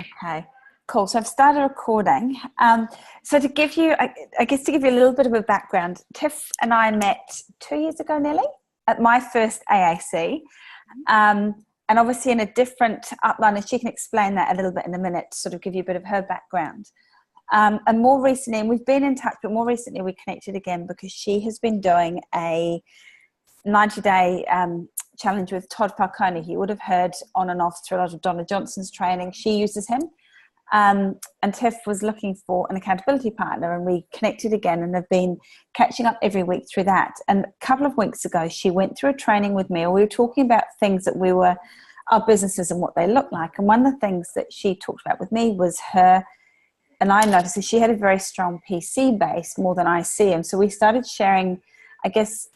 Okay, cool. So I've started recording. So to give you, I guess to give you a little bit of a background, Tiff and I met 2 years ago, nearly, at my first AAC. And obviously in a different upline, and she can explain that a little bit in a minute, to sort of give you a bit of her background. And more recently, and we've been in touch, but more recently we connected again because she has been doing a 90-day challenge with Todd Falcone. You would have heard on and off through a lot of Donna Johnson's training. She uses him. And Tiff was looking for an accountability partner, and we connected again and have been catching up every week through that. And a couple of weeks ago, she went through a training with me, and we were talking about things that our businesses and what they look like. And one of the things that she talked about with me was her, and I noticed that she had a very strong PC base, more than IC. And so we started sharing, I guess,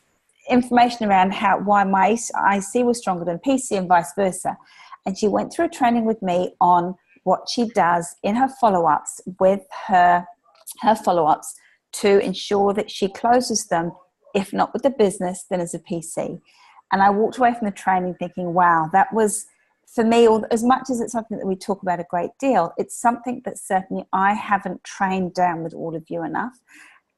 information around why my IC was stronger than PC and vice versa. And she went through a training with me on what she does in her follow-ups with her follow-ups to ensure that she closes them, if not with the business, then as a PC. And I walked away from the training thinking, wow, that was, for me, as much as it's something that we talk about a great deal, it's something that certainly I haven't trained down with all of you enough.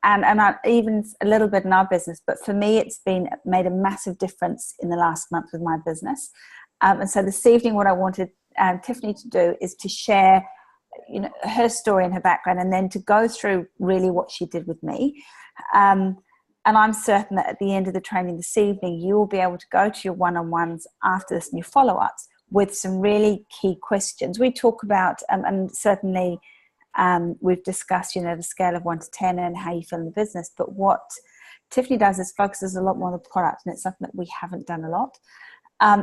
And even a little bit in our business, but for me, it's made a massive difference in the last month with my business. And so this evening, what I wanted Tiffany to do is to share, her story and her background, and then to go through really what she did with me. And I'm certain that at the end of the training this evening, you will be able to go to your one-on-ones after this and your follow-ups with some really key questions. We talk about, and certainly we've discussed, the scale of 1 to 10 and how you feel in the business. But what Tiffany does is focuses a lot more on the product, and it's something that we haven't done a lot.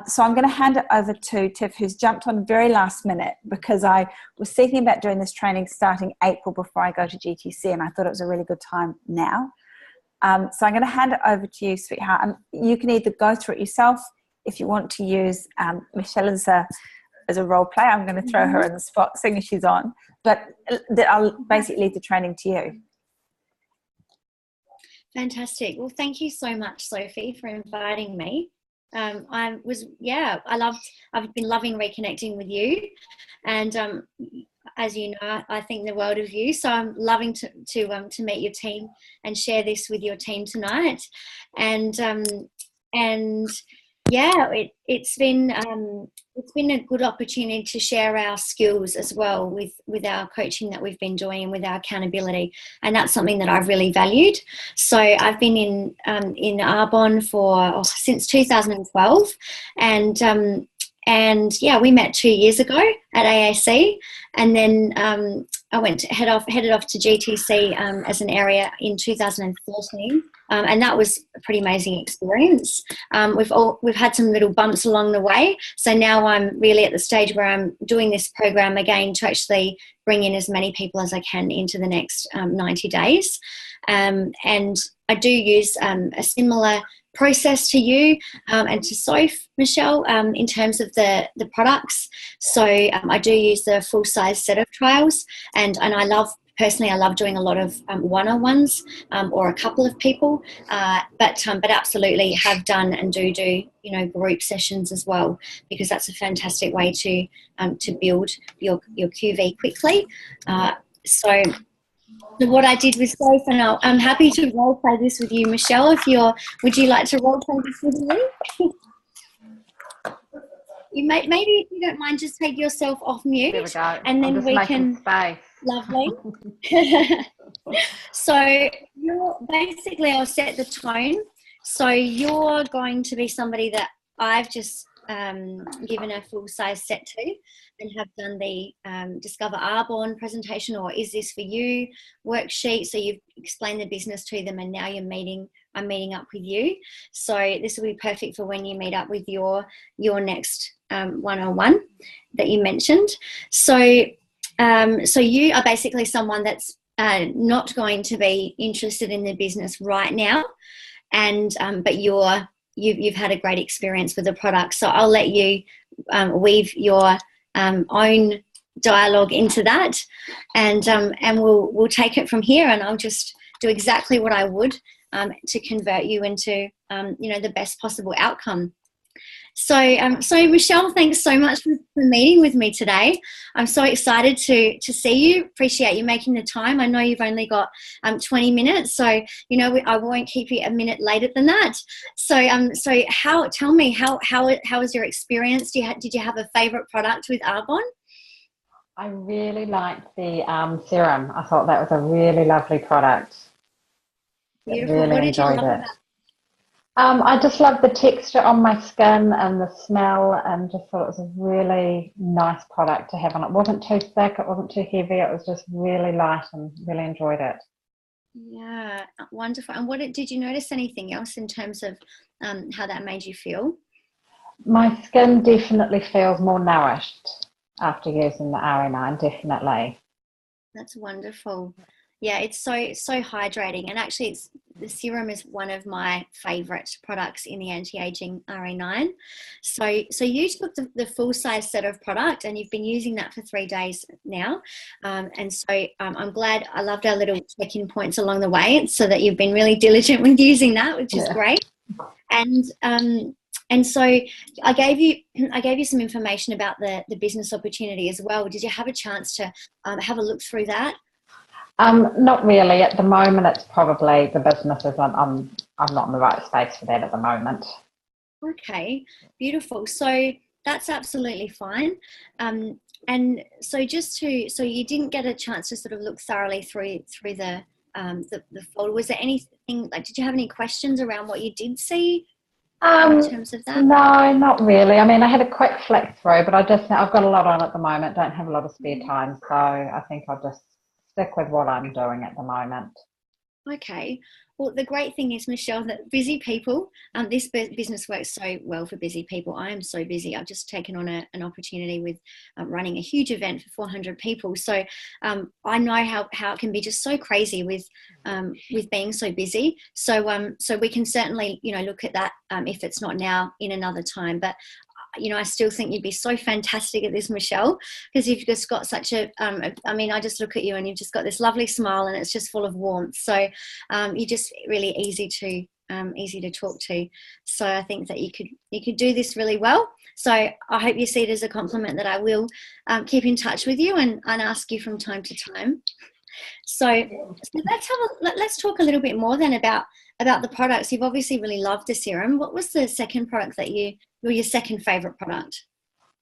So I'm going to hand it over to Tiff, who's jumped on very last minute because I was thinking about doing this training starting April before I go to GTC, and I thought it was a really good time now. So I'm going to hand it over to you, sweetheart. And you can either go through it yourself if you want to use Michelle as a role player. I'm going to throw her in the spot, seeing as she's on. But I'll basically leave the training to you. Fantastic. Well, thank you so much, Sophie, for inviting me. I've been loving reconnecting with you, and as you know, I think the world of you. So I'm loving to meet your team and share this with your team tonight. It's been a good opportunity to share our skills as well with our coaching that we've been doing and with our accountability, and that's something that I've really valued. So I've been in Arbonne since 2012, and we met 2 years ago at AAC, and then I headed off to GTC as an area in 2013. And that was a pretty amazing experience. We've had some little bumps along the way. So now I'm really at the stage where I'm doing this program again to actually bring in as many people as I can into the next 90 days. And I do use a similar process to you and to Soph, Michelle, in terms of the products. So I do use the full size set of trials, and I love doing a lot of one-on-ones or a couple of people, but absolutely have done and do group sessions as well, because that's a fantastic way to build your QV quickly. So what I did with Soph, and I'm happy to role play this with you, Michelle. Would you like to role play this with me? Maybe if you don't mind, just take yourself off mute. There we go. And then we can. Space. Lovely. So I'll set the tone. So you're going to be somebody that I've just given a full size set to, and have done the Discover Arbonne presentation, or Is This For You worksheet. So you've explained the business to them, and now I'm meeting up with you. So this will be perfect for when you meet up with your next one-on-one that you mentioned. So you are basically someone that's not going to be interested in the business right now, and but you've had a great experience with the product. So I'll let you weave your own dialogue into that, and we'll take it from here. And I'll just do exactly what I would to convert you into the best possible outcome. So Michelle, thanks so much for meeting with me today. I'm so excited to see you. Appreciate you making the time. I know you've only got 20 minutes, so I won't keep you a minute later than that. So tell me how was your experience? Did you have a favourite product with Arbonne? I really liked the serum. I thought that was a really lovely product. Beautiful. Really What did you love enjoyed it. about it? I just loved the texture on my skin and the smell, and just thought it was a really nice product to have on. It wasn't too thick, it wasn't too heavy, it was just really light, and really enjoyed it. Yeah, wonderful. And did you notice anything else in terms of how that made you feel? My skin definitely feels more nourished after using the RE9, definitely. That's wonderful. Yeah, it's so hydrating, and actually the serum is one of my favorite products in the anti-aging RE9. So you took the full size set of product, and you've been using that for 3 days now, and so I'm glad. I loved our little check-in points along the way, so that you've been really diligent with using that, which is great. And so I gave you some information about the business opportunity as well. Did you have a chance to have a look through that? Not really. At the moment, it's probably the businesses. I'm not in the right space for that at the moment. Okay, beautiful. So that's absolutely fine. And so so you didn't get a chance to sort of look thoroughly through the folder. Was there anything, like, did you have any questions around what you did see in terms of that? No, not really. I mean, I had a quick flick through, but I've got a lot on at the moment. Don't have a lot of spare time, so I think I'll just stick with what I'm doing at the moment. Okay. Well, the great thing is, Michelle, that busy people, this business works so well for busy people. I am so busy. I've just taken on an opportunity with running a huge event for 400 people. So I know how it can be just so crazy with being so busy. So we can certainly, look at that if it's not now, in another time. But I still think you'd be so fantastic at this, Michelle, because you've just got such I just look at you and you've just got this lovely smile, and it's just full of warmth. So you're just really easy to talk to. So I think that you could do this really well. So I hope you see it as a compliment that I will keep in touch with you and ask you from time to time. So let's talk a little bit more then about the products. You've obviously really loved the serum. What was the second product your second favourite product?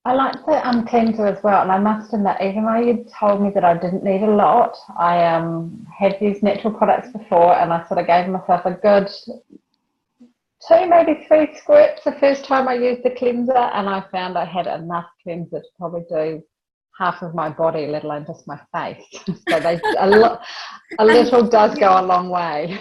I like the cleanser as well, and I must admit, even though you told me that I didn't need a lot, I had used natural products before, and I sort of gave myself a good 2, maybe 3 squirts the first time I used the cleanser, and I found I had enough cleanser to probably do half of my body, let alone just my face. So a little does go a long way.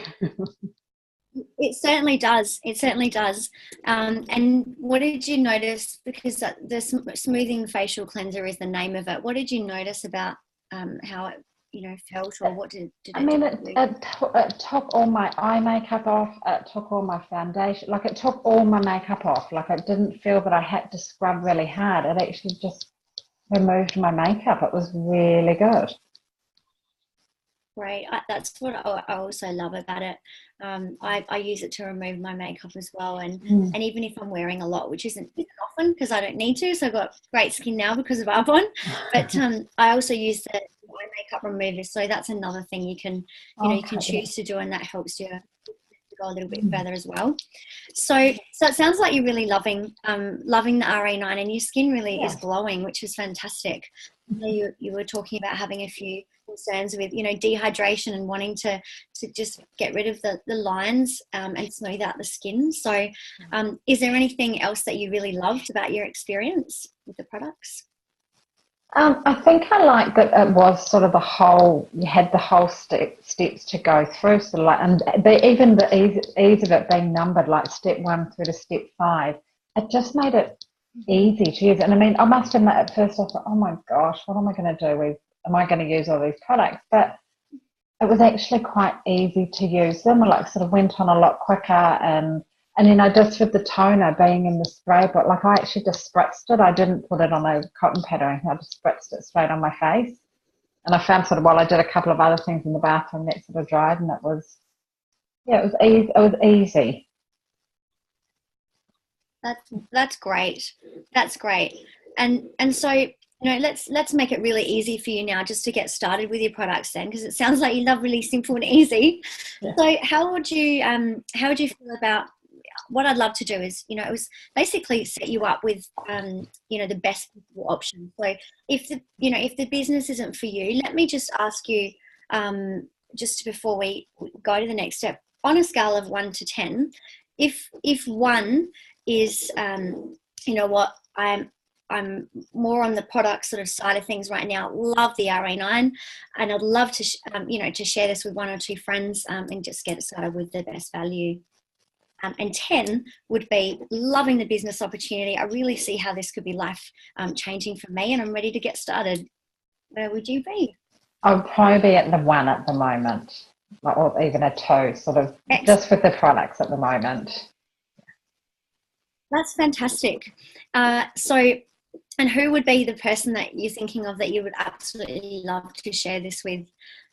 It certainly does. It certainly does. And what did you notice? Because the smoothing facial cleanser is the name of it. What did you notice about how it felt, or what did I mean, it took all my eye makeup off. It took all my foundation. Like, it took all my makeup off. Like, I didn't feel that I had to scrub really hard. It actually just removed my makeup. It was really good. Great. That's what I also love about it. I use it to remove my makeup as well, and even if I'm wearing a lot, which isn't often because I don't need to, so I've got great skin now because of Arbonne. But I also use the eye makeup remover, so that's another thing you can you can choose to do, and that helps you go a little bit further as well. So it sounds like you're really loving the RE9, and your skin really is glowing, which is fantastic. You were talking about having a few concerns with dehydration and wanting to just get rid of the lines and smooth out the skin. So is there anything else that you really loved about your experience with the products? I think I liked that it was sort of you had the whole steps to go through, sort of like, and even the ease of it being numbered, like step 1 through to step 5, it just made it easy to use. And I mean, I must admit, at first I thought, oh my gosh, what am I going to do am I going to use all these products? But it was actually quite easy to use them. I sort of went on a lot quicker, and then I just, with the toner being in the spray bottle, I actually just spritzed it. I didn't put it on a cotton pad or anything. I just spritzed it straight on my face. And I found sort of, while I did a couple of other things in the bathroom, that sort of dried, and it was easy. That's great. That's great. And so, let's make it really easy for you now just to get started with your products then, because it sounds like you love really simple and easy. Yeah. So how would you feel about what I'd love to do is, it was basically set you up with, the best option. So if the business isn't for you, let me just ask you, just before we go to the next step, on a scale of 1 to 10, if 1 is, what, I'm more on the product sort of side of things right now. Love the RA9, and I'd love to, to share this with 1 or 2 friends, and just get it started with the best value. And 10 would be loving the business opportunity. I really see how this could be life changing for me, and I'm ready to get started. Where would you be? I'd probably be at the 1 at the moment, or even a 2, sort of. Excellent. Just with the products at the moment. That's fantastic. And who would be the person that you're thinking of that you would absolutely love to share this with,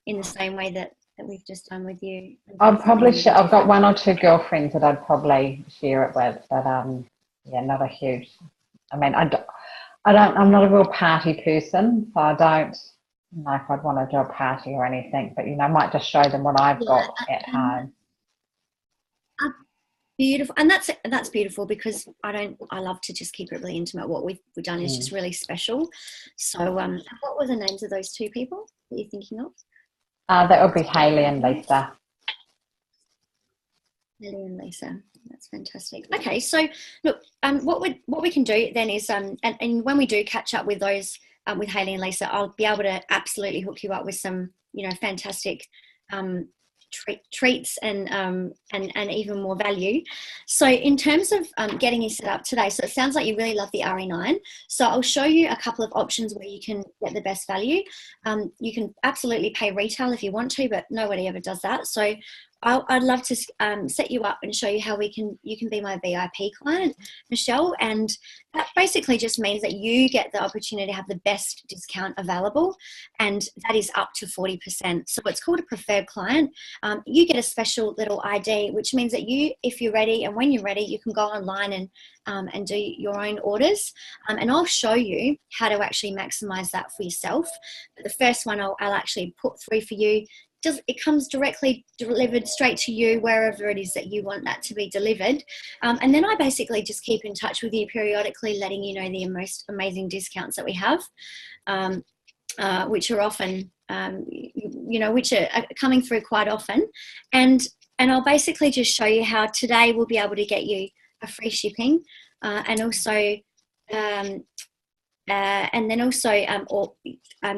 in the same way that we've just done with you? I'd probably share. I've got 1 or 2 girlfriends that I'd probably share it with, but not a huge. I mean, I'm not a real party person, so I don't know if I'd want to do a party or anything. But I might just show them what I've got at home. Beautiful. And that's beautiful, because I love to just keep it really intimate. What we've done is just really special. So what were the names of those 2 people that you're thinking of? That would be Hayley and Lisa. Hayley and Lisa. That's fantastic. Okay, so look, what we can do then is, and when we do catch up with those, with Hayley and Lisa, I'll be able to absolutely hook you up with some, fantastic treats and even more value. So in terms of getting you set up today, so it sounds like you really love the RE9. So I'll show you a couple of options where you can get the best value. You can absolutely pay retail if you want to, but nobody ever does that. So I'd love to set you up and show you how you can be my VIP client, Michelle, and that basically just means that you get the opportunity to have the best discount available, and that is up to 40%. So it's called a preferred client. You get a special little ID, which means that if you're ready and when you're ready, you can go online and do your own orders, and I'll show you how to actually maximize that for yourself. But the first one I'll actually put through for you. It comes directly delivered straight to you wherever it is that you want that to be delivered. And then I basically just keep in touch with you periodically, letting you know the most amazing discounts that we have, which are often, which are coming through quite often. And I'll basically just show you how today we'll be able to get you a free shipping, and also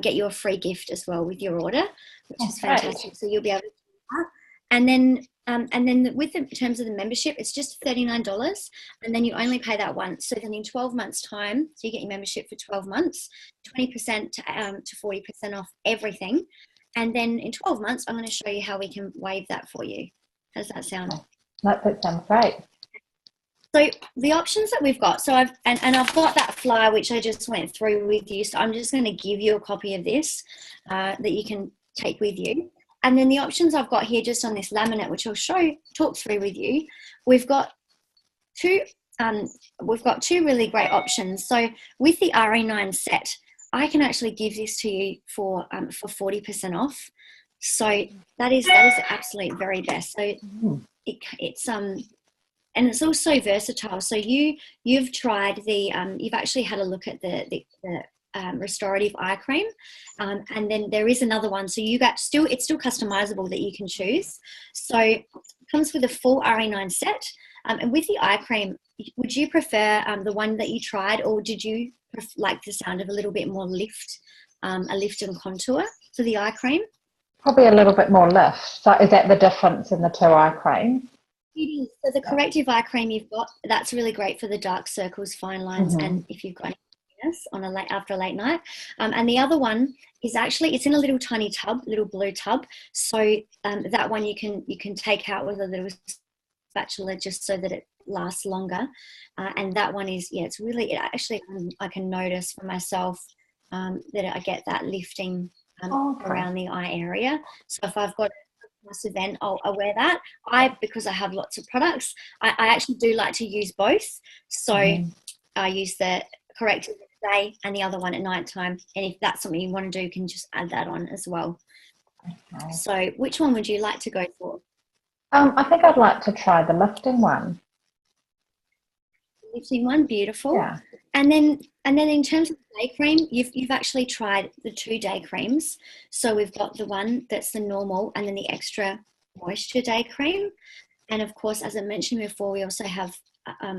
get you a free gift as well with your order, which is fantastic. Right. So you'll be able to do that. And then with the terms of the membership, it's just $39, and then you only pay that once. So then in 12 months' time, so you get your membership for 12 months, 20% to 40% off everything. And then in 12 months, I'm going to show you how we can waive that for you. How does that sound? That sounds great. So the options that we've got, so I've got that flyer which I just went through with you. So I'm just going to give you a copy of this that you can take with you. And then the options I've got here just on this laminate, which I'll talk through with you. We've got two really great options. So with the RE9 set, I can actually give this to you for 40% off. So that is the absolute very best. So it's and it's also versatile. So you've tried you've actually had a look at the restorative eye cream, and then there is another one. So it's still customizable that you can choose. So it comes with a full RE9 set, and with the eye cream, would you prefer the one that you tried, or did you like the sound of a little bit more lift, a lift and contour for the eye cream? Probably a little bit more lift. So is that the difference in the 2 eye creams? It is. So the corrective eye cream you've got, that's really great for the dark circles, fine lines, and if you've got any after a late night. And the other one is actually, it's in a little tiny tub, little blue tub. So that one you can take out with a little spatula just so that it lasts longer. And that one is, it's really, I can notice for myself that I get that lifting around the eye area. So if I've got event, I'll wear that. Because I have lots of products, I actually do like to use both. So I use the corrective day and the other one at night time. And if that's something you want to do, you can just add that on as well. Okay. So which one would you like to go for? I think I'd like to try the lifting one. Lifting one, beautiful. Yeah. And then in terms of day cream, you've actually tried the 2 day creams. So we've got the one that's the normal and then the extra moisture day cream. And of course, as I mentioned before, we also have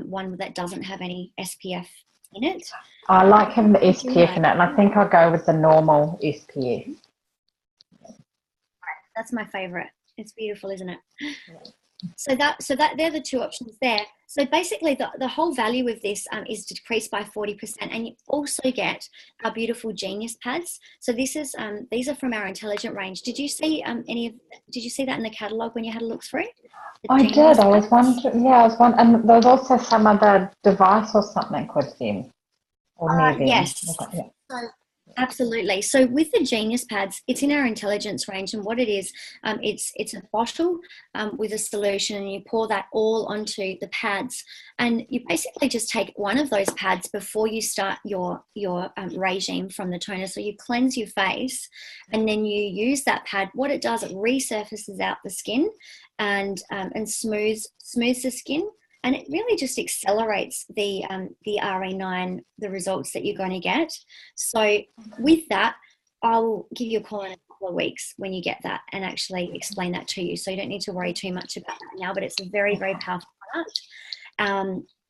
one that doesn't have any SPF in it. I like having the SPF in it, and I think I'll go with the normal SPF. That's my favorite. It's beautiful, isn't it? So that they're the 2 options there. So basically, the whole value of this is decreased by 40%, and you also get our beautiful Genius pads. So these are from our Intelligent range. Did you see Did you see that in the catalogue when you had a look through? I did. I was wondering. Yeah, I was wondering. And there was also some other device or something with them. Or near them. Yes. Okay, yeah. So, absolutely. So with the Genius pads, it's in our Intelligence range, and what it is, it's a bottle with a solution, and you pour that all onto the pads, and you basically just take one of those pads before you start your regime from the toner. So you cleanse your face, and then you use that pad. What it does, it resurfaces out the skin, and smooths the skin. And it really just accelerates the RE9, the results that you're going to get. So with that, I'll give you a call in a couple of weeks when you get that and actually explain that to you. So you don't need to worry too much about that now, but it's a very, very powerful product.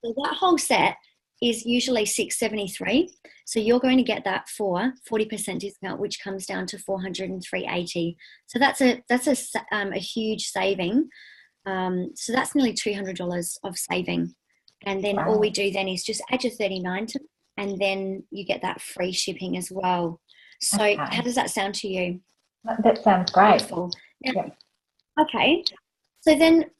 So that whole set is usually $673. So you're going to get that for 40% discount, which comes down to $403.80. So that's a huge saving. So that's nearly $200 of saving. And then all we do then is just add your 39 to it, and then you get that free shipping as well. So how does that sound to you? That sounds great. Now, yeah. Okay. So then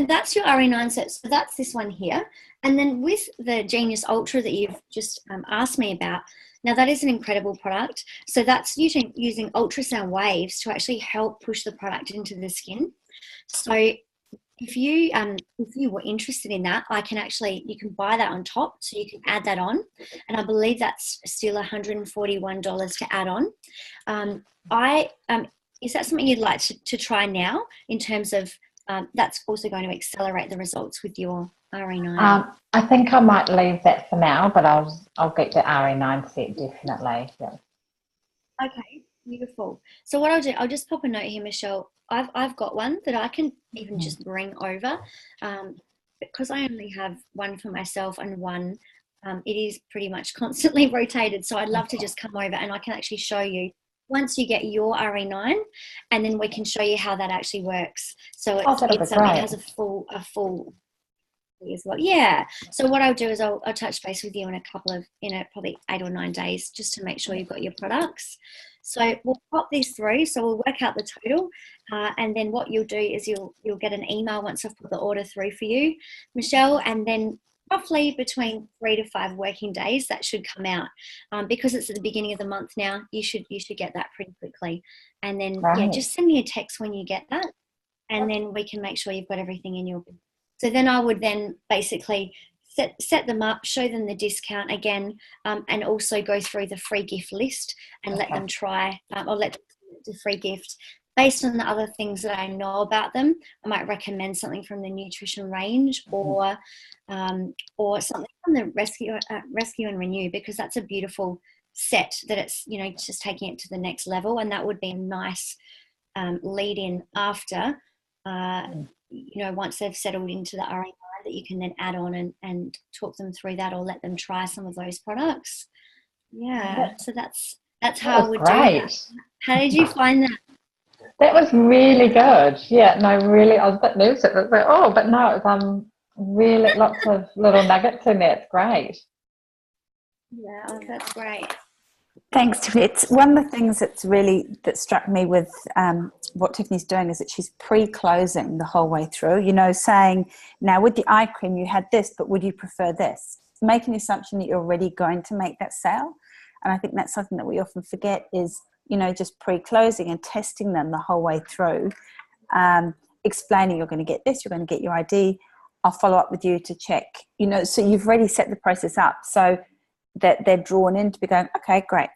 that's your RE9 set. So that's this one here. And then with the Genius Ultra that you've just asked me about, now that is an incredible product. So that's using ultrasound waves to actually help push the product into the skin. So if you were interested in that, you can buy that on top, so you can add that on, and I believe that's still $141 to add on. Is that something you'd like to try now? In terms of that's also going to accelerate the results with your RE9. I think I might leave that for now, but I'll get the RE9 set definitely. Yeah. Okay, beautiful. So what I'll do, I'll just pop a note here, Michelle. I've got one that I can even just bring over, because I only have one for myself and one. It is pretty much constantly rotated, so I'd love to just come over and I can actually show you once you get your RE9, and then we can show you how that actually works. So it has a full as well. Yeah. So what I'll do is I'll touch base with you in probably 8 or 9 days, just to make sure you've got your products. So we'll pop this through. So we'll work out the total, and then what you'll do is you'll get an email once I've put the order through for you, Michelle, and then roughly between 3 to 5 working days that should come out. Because it's at the beginning of the month now, you should get that pretty quickly. And then just send me a text when you get that, and then we can make sure you've got everything in your. So then I would then basically set them up, show them the discount again, and also go through the free gift list and let them try, or let them the free gift. Based on the other things that I know about them, I might recommend something from the nutrition range, or something from the Rescue and Renew, because that's a beautiful set that it's, just taking it to the next level, and that would be a nice lead in after, once they've settled into the RE9, that you can then add on and talk them through that, or let them try some of those products. Yeah, so that's how I would do that. How did you find that? That was really good. Yeah, no, really, I was a bit nervous. It was like, but no, it was really lots of little nuggets in there. It's great. Yeah, that's great. Thanks, Tiffany. It's one of the things that struck me with what Tiffany's doing is that she's pre-closing the whole way through, saying, now with the eye cream you had this, but would you prefer this? Making the assumption that you're already going to make that sale. And I think that's something that we often forget is, just pre-closing and testing them the whole way through. explaining you're going to get this, you're going to get your ID. I'll follow up with you to check, so you've already set the process up so that they're drawn in to be going, okay, great.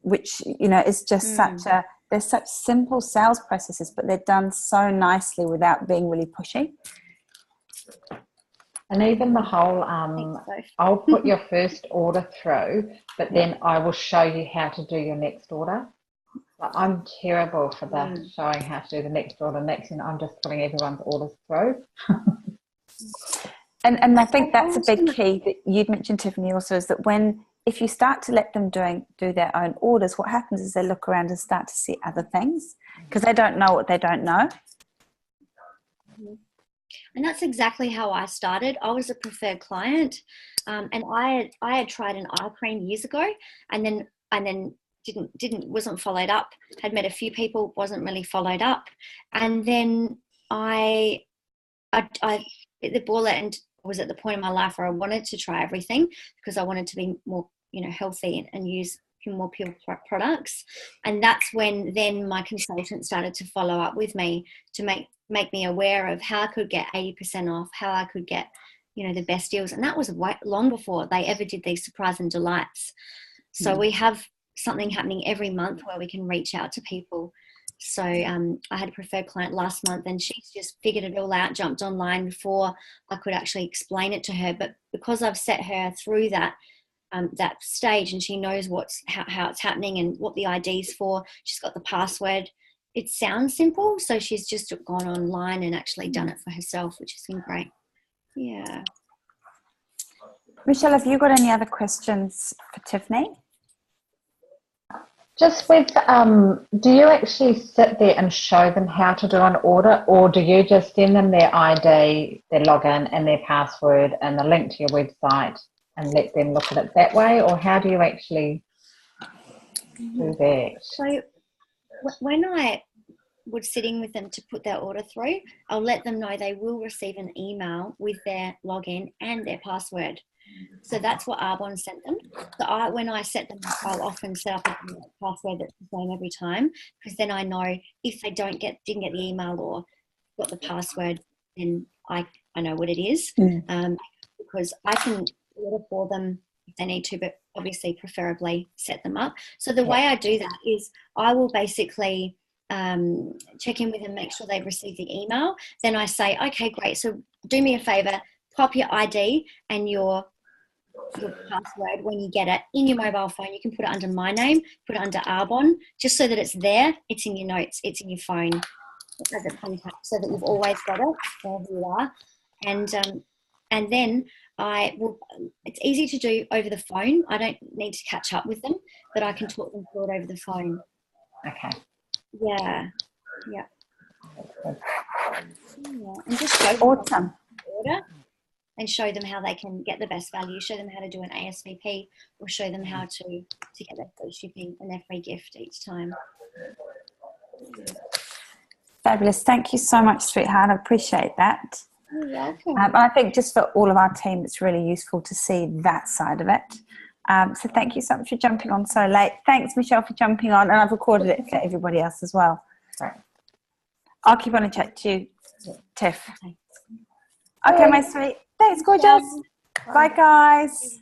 Which, is just they're such simple sales processes, but they're done so nicely without being really pushy. And even the whole, I'll put your first order through, but then I will show you how to do your next order. But I'm terrible for the showing how to do the next order. Next thing, I'm just putting everyone's orders through. And I think that's a big key that you'd mentioned, Tiffany, also, is that if you start to let them do their own orders, what happens is they look around and start to see other things because they don't know what they don't know. And that's exactly how I started. I was a preferred client, and I had tried an eye cream years ago, and then wasn't followed up. Had met a few people, wasn't really followed up, and then I bit the bullet and was at the point in my life where I wanted to try everything because I wanted to be more healthy and use more pure products. And that's when then my consultant started to follow up with me to make me aware of how I could get 80% off, how I could get the best deals. And that was long before they ever did these surprise and delights. So we have something happening every month where we can reach out to people. So I had a preferred client last month, and she's just figured it all out, jumped online before I could actually explain it to her. But because I've set her through that stage, and she knows how it's happening and what the ID's for, she's got the password. It sounds simple, so she's just gone online and actually done it for herself, which has been great. Yeah. Michelle, have you got any other questions for Tiffany? Just with, do you actually sit there and show them how to do an order, or do you just send them their ID, their login and their password and the link to your website and let them look at it that way? Or how do you actually do that? So when I was sitting with them to put their order through, I'll let them know they will receive an email with their login and their password. So that's what Arbonne sent them. So when I set them up, I'll often set up a password that's the same every time, because then I know if they didn't get the email or got the password, then I know what it is. Because I can order for them if they need to, but obviously preferably set them up. So the way I do that is I will basically check in with them, make sure they've received the email. Then I say, okay, great. So do me a favor, pop your ID and your password when you get it in your mobile phone. You can put it under my name, put it under Arbonne, just so that it's there, it's in your notes, it's in your phone as a contact, so that you've always got it wherever you are. And then it's easy to do over the phone. I don't need to catch up with them, but I can talk them through it over the phone. Okay. Yeah. And just show them Awesome. order and show them how they can get the best value, show them how to do an ASVP, or show them how to get their free shipping and their free gift each time. Fabulous. Thank you so much, sweetheart. I appreciate that. You're welcome. I think just for all of our team, it's really useful to see that side of it. So thank you so much for jumping on so late. Thanks, Michelle, for jumping on, and I've recorded it for everybody else as well. Right. I'll keep on and chat to you, Tiff. Okay, my sweet. Thanks, gorgeous. Bye, guys.